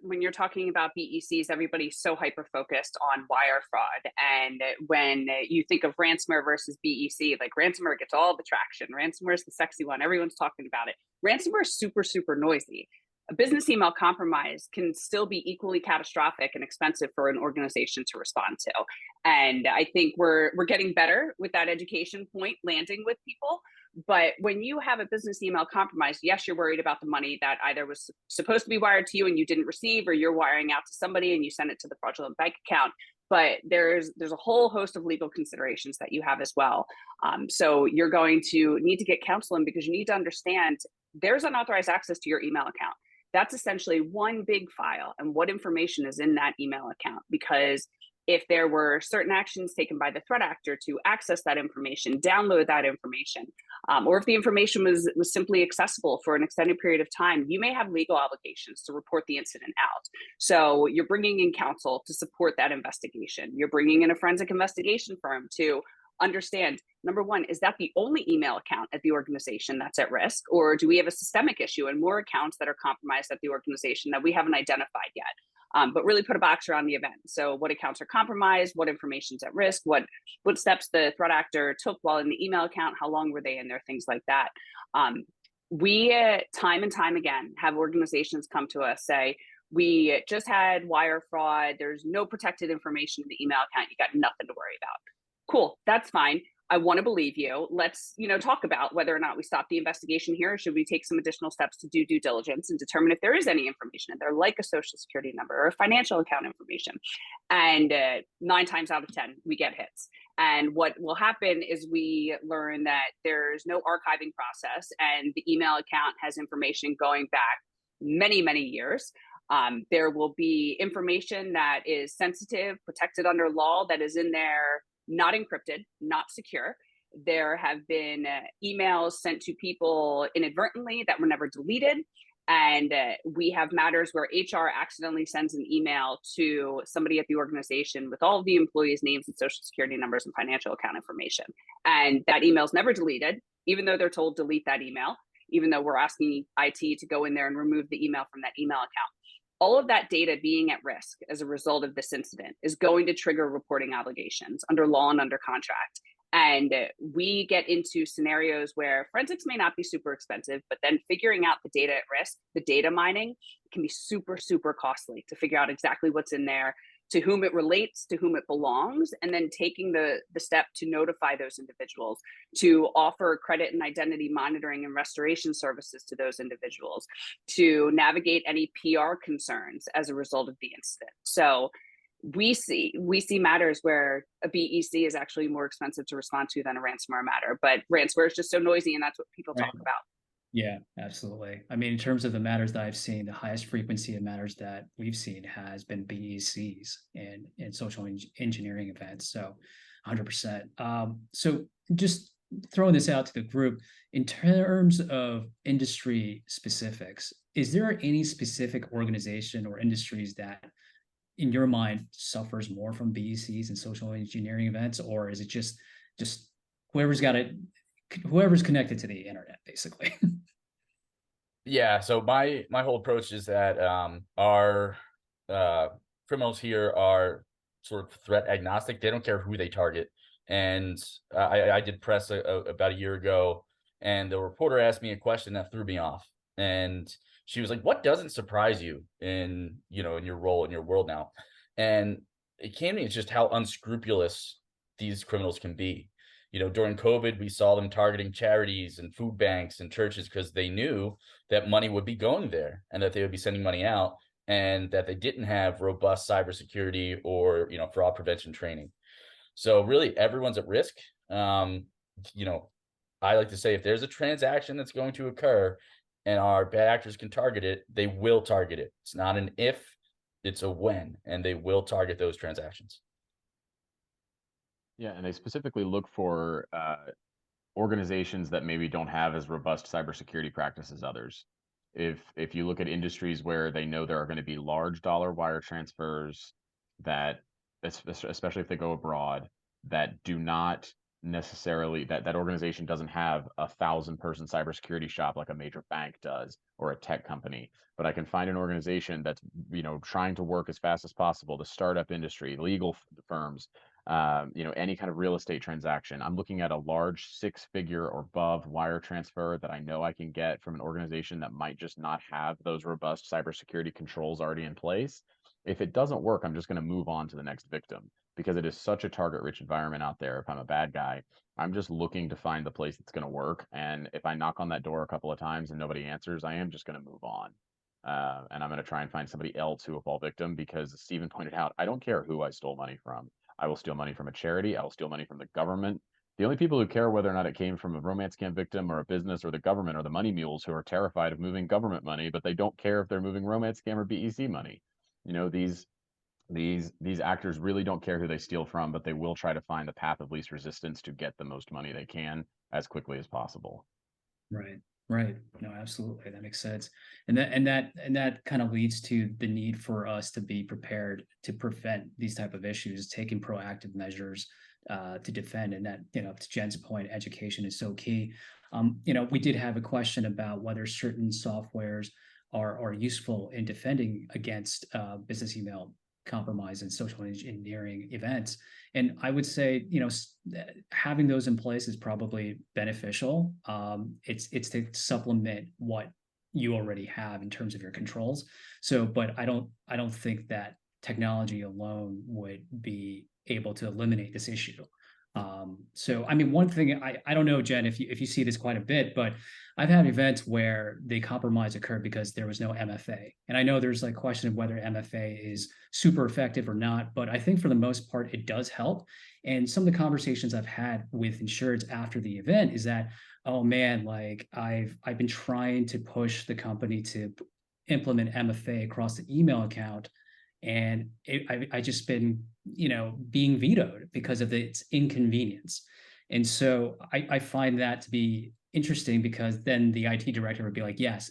when you're talking about BECs, everybody's so hyper-focused on wire fraud. And when you think of ransomware versus BEC, like ransomware gets all the traction. Ransomware is the sexy one. Everyone's talking about it. Ransomware is super, super noisy. A business email compromise can still be equally catastrophic and expensive for an organization to respond to. And I think we're getting better with that education point landing with people. But when you have a business email compromise, yes, you're worried about the money that either was supposed to be wired to you and you didn't receive, or you're wiring out to somebody and you send it to the fraudulent bank account. But there's a whole host of legal considerations that you have as well. So you're going to need to get counseling, because you need to understand there's unauthorized access to your email account. That's essentially one big file, and what information is in that email account. Because if there were certain actions taken by the threat actor to access that information, download that information, or if the information was simply accessible for an extended period of time, you may have legal obligations to report the incident out. So you're bringing in counsel to support that investigation. You're bringing in a forensic investigation firm to understand, number one, is that the only email account at the organization that's at risk? Or do we have a systemic issue and more accounts that are compromised at the organization that we haven't identified yet? But really put a box around the event. So what accounts are compromised, what information's at risk, what steps the threat actor took while in the email account, how long were they in there, things like that. We time and time again have organizations come to us say, we just had wire fraud, there's no protected information in the email account, you got nothing to worry about. Cool, that's fine. I want to believe you. Let's, talk about whether or not we stop the investigation here, or should we take some additional steps to do due diligence and determine if there is any information in there, like a social security number or a financial account information. And 9 times out of 10, we get hits. And what will happen is we learn that there's no archiving process, and the email account has information going back many, many years. There will be information that is sensitive, protected under law, that is in there, not encrypted, not secure. There have been emails sent to people inadvertently that were never deleted. And we have matters where HR accidentally sends an email to somebody at the organization with all of the employees' names and social security numbers and financial account information. And that email is never deleted, even though they're told delete that email, even though we're asking IT to go in there and remove the email from that email account. All of that data being at risk as a result of this incident is going to trigger reporting obligations under law and under contract. And we get into scenarios where forensics may not be super expensive, but then figuring out the data at risk, the data mining, can be super, super costly to figure out exactly what's in there, to whom it relates, to whom it belongs, and then taking the step to notify those individuals, to offer credit and identity monitoring and restoration services to those individuals, to navigate any PR concerns as a result of the incident. So we see matters where a BEC is actually more expensive to respond to than a ransomware matter, but ransomware is just so noisy, and that's what people talk about. Yeah, absolutely. I mean, in terms of the matters that I've seen, the highest frequency of matters that we've seen has been BECs and social engineering events. So 100%. So just throwing this out to the group, in terms of industry specifics, is there any specific organization or industries that in your mind suffers more from BECs and social engineering events, or is it just whoever's connected to the internet, basically? Yeah, so my whole approach is that our criminals here are sort of threat agnostic. They don't care who they target. And I did press about a year ago, and the reporter asked me a question that threw me off. And she was like, "What doesn't surprise you in your role in your world now?" And it came to me, it's just how unscrupulous these criminals can be. During COVID, we saw them targeting charities and food banks and churches because they knew that money would be going there and that they would be sending money out, and that they didn't have robust cybersecurity or fraud prevention training. So really, everyone's at risk. I like to say, if there's a transaction that's going to occur and our bad actors can target it, they will target it. It's not an if, it's a when, and they will target those transactions. Yeah, and they specifically look for organizations that maybe don't have as robust cybersecurity practices as others. If you look at industries where they know there are going to be large dollar wire transfers, that especially if they go abroad, that do not necessarily, that organization doesn't have 1,000-person cybersecurity shop like a major bank does or a tech company, but I can find an organization that's trying to work as fast as possible, the startup industry, legal firms, any kind of real estate transaction. I'm looking at a large 6-figure or above wire transfer that I know I can get from an organization that might just not have those robust cybersecurity controls already in place. If it doesn't work, I'm just going to move on to the next victim, because it is such a target-rich environment out there. If I'm a bad guy, I'm just looking to find the place that's going to work. And if I knock on that door a couple of times and nobody answers, I am just going to move on. And I'm going to try and find somebody else who will fall victim, because as Stephen pointed out, I don't care who I stole money from. I will steal money from a charity. I will steal money from the government. The only people who care whether or not it came from a romance scam victim or a business or the government are the money mules who are terrified of moving government money, but they don't care if they're moving romance scam or BEC money. These actors really don't care who they steal from, but they will try to find the path of least resistance to get the most money they can as quickly as possible. Right. Right. No, absolutely. That makes sense. And that kind of leads to the need for us to be prepared to prevent these type of issues, taking proactive measures to defend. And that, to Jen's point, education is so key. We did have a question about whether certain softwares are useful in defending against business email compromise and social engineering events. And I would say, having those in place is probably beneficial. It's to supplement what you already have in terms of your controls. So, but I don't think that technology alone would be able to eliminate this issue. So, I mean, one thing I don't know, Jen, if you see this quite a bit, but I've had events where the compromise occurred because there was no MFA. And I know there's like question of whether MFA is super effective or not, but I think for the most part, it does help. And some of the conversations I've had with insureds after the event is that, oh man, like I've been trying to push the company to implement MFA across the email account, and I just been, being vetoed because of its inconvenience. And so I find that to be interesting, because then the IT director would be like, yes,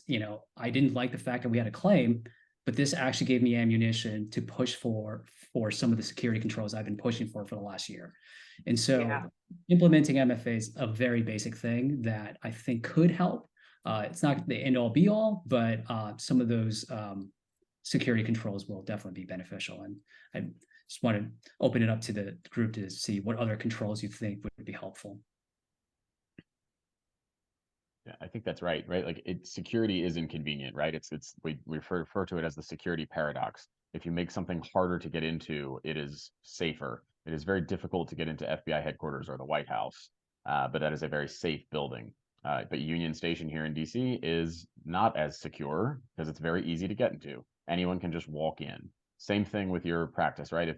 I didn't like the fact that we had a claim, but this actually gave me ammunition to push for some of the security controls I've been pushing for the last year. And so implementing MFA is a very basic thing that I think could help. It's not the end all be all, but some of those security controls will definitely be beneficial. And just want to open it up to the group to see what other controls you think would be helpful. Yeah, I think that's right. Like security is inconvenient, right? We refer to it as the security paradox. If you make something harder to get into, it is safer. It is very difficult to get into FBI headquarters or the White House, but that is a very safe building. But Union Station here in DC is not as secure because it's very easy to get into. Anyone can just walk in. Same thing with your practice, right?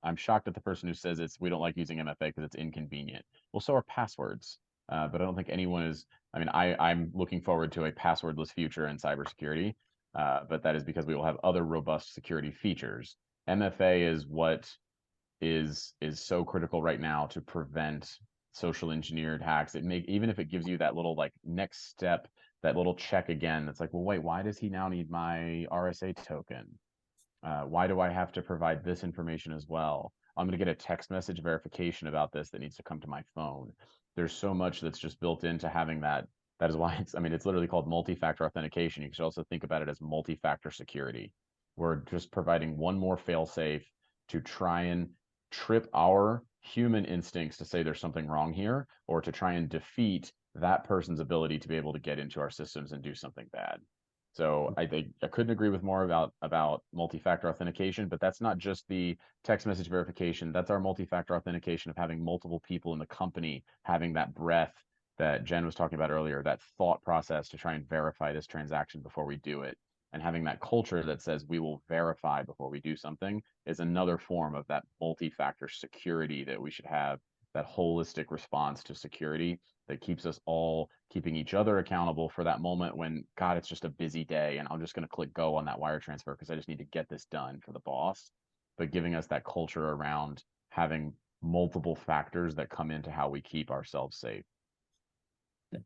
I'm shocked at the person who says we don't like using MFA because it's inconvenient. Well, so are passwords. But I don't think anyone is. I mean, I'm looking forward to a passwordless future in cybersecurity, but that is because we will have other robust security features. MFA is what is so critical right now to prevent social engineered hacks. Even if it gives you that little like next step, that little check again. That's like, well, wait, why does he now need my RSA token? Why do I have to provide this information as well? I'm going to get a text message verification about this that needs to come to my phone. There's so much that's just built into having that. That is why it's literally called multi-factor authentication. You should also think about it as multi-factor security. We're just providing one more fail-safe to try and trip our human instincts to say there's something wrong here, or to try and defeat that person's ability to be able to get into our systems and do something bad. So I think I couldn't agree with more about multi-factor authentication, but that's not just the text message verification. That's our multi-factor authentication of having multiple people in the company having that breadth that Jen was talking about earlier, that thought process to try and verify this transaction before we do it. And having that culture that says we will verify before we do something is another form of that multi-factor security that we should have, that holistic response to security that keeps us all keeping each other accountable for that moment when, God, it's just a busy day and I'm just going to click go on that wire transfer because I just need to get this done for the boss. But giving us that culture around having multiple factors that come into how we keep ourselves safe.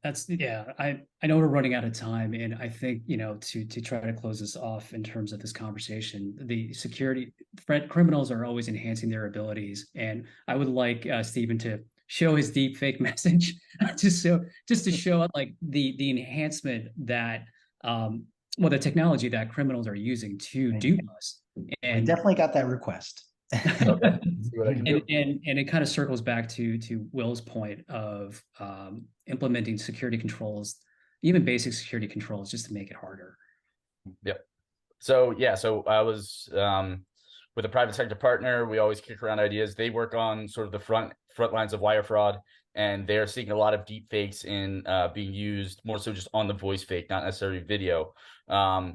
I know we're running out of time, and I think, to try to close this off in terms of this conversation, the security threat criminals are always enhancing their abilities, and I would like Stephen to show his deep fake message just to show up like the enhancement that the technology that criminals are using to do us. I And definitely got that request. Okay. See what I can do. and it kind of circles back to Will's point of implementing security controls, even basic security controls, just to make it harder. Yep. So I was with a private sector partner. We always kick around ideas. They work on sort of the front lines of wire fraud, and they're seeing a lot of deep fakes in being used more so just on the voice fake, not necessarily video.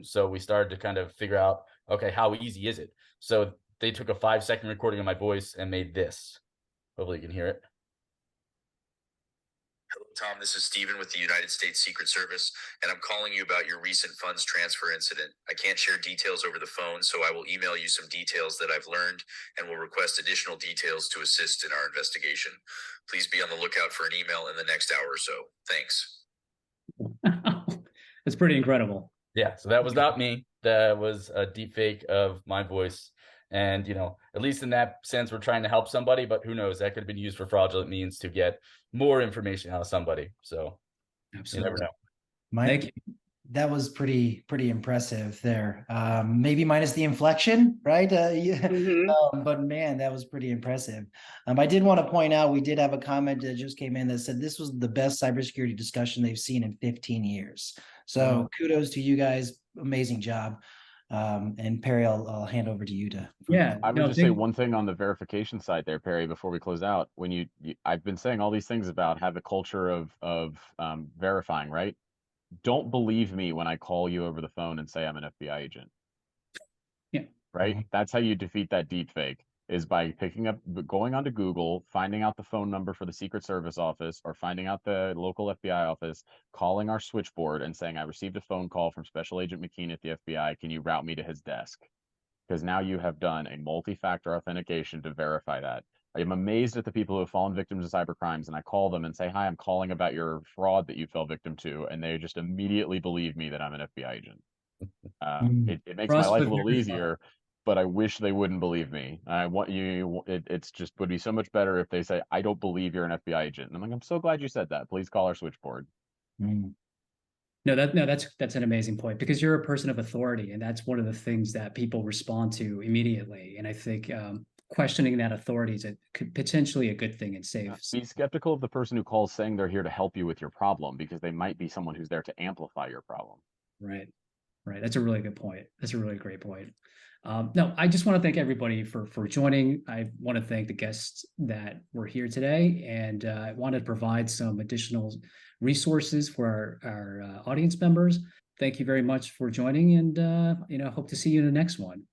So we started to kind of figure out, okay, how easy is it? So they took a 5-second recording of my voice and made this. Hopefully you can hear it. Hello, Tom. This is Stephen with the United States Secret Service, and I'm calling you about your recent funds transfer incident. I can't share details over the phone, so I will email you some details that I've learned and will request additional details to assist in our investigation. Please be on the lookout for an email in the next hour or so. Thanks. That's pretty incredible. Yeah, so that was not me. That was a deep fake of my voice. And, at least in that sense, we're trying to help somebody, but who knows, that could have been used for fraudulent means to get more information out of somebody. So Absolutely. You never know. Thank you. That was pretty impressive there. Maybe minus the inflection, right? But man, that was pretty impressive. I did want to point out, we did have a comment that just came in that said this was the best cybersecurity discussion they've seen in 15 years. So kudos to you guys. Amazing job. And Perry, I'll hand over to you to. I would just say one thing on the verification side there, Perry, before we close out. When I've been saying all these things about have a culture of verifying, right? Don't believe me when I call you over the phone and say I'm an FBI agent. Yeah. Right? That's how you defeat that deep fake, is by going onto Google, finding out the phone number for the Secret Service office or finding out the local FBI office, calling our switchboard and saying, I received a phone call from Special Agent McKeen at the FBI. Can you route me to his desk? Because now you have done a multi-factor authentication to verify that. I am amazed at the people who have fallen victims of cyber crimes, and I call them and say, hi, I'm calling about your fraud that you fell victim to, and they just immediately believe me that I'm an FBI agent. It makes my life a little easier, but I wish they wouldn't believe me. I want you, it's just would be so much better if they say, I don't believe you're an FBI agent. And I'm like, I'm so glad you said that. Please call our switchboard. No, that's an amazing point, because you're a person of authority, and that's one of the things that people respond to immediately. And I think questioning that authority is potentially a good thing and safe. Be skeptical of the person who calls saying they're here to help you with your problem, because they might be someone who's there to amplify your problem. Right. Right. That's a really good point. That's a really great point. No, I just want to thank everybody for joining. I want to thank the guests that were here today, and I want to provide some additional resources for our audience members. Thank you very much for joining, and hope to see you in the next one.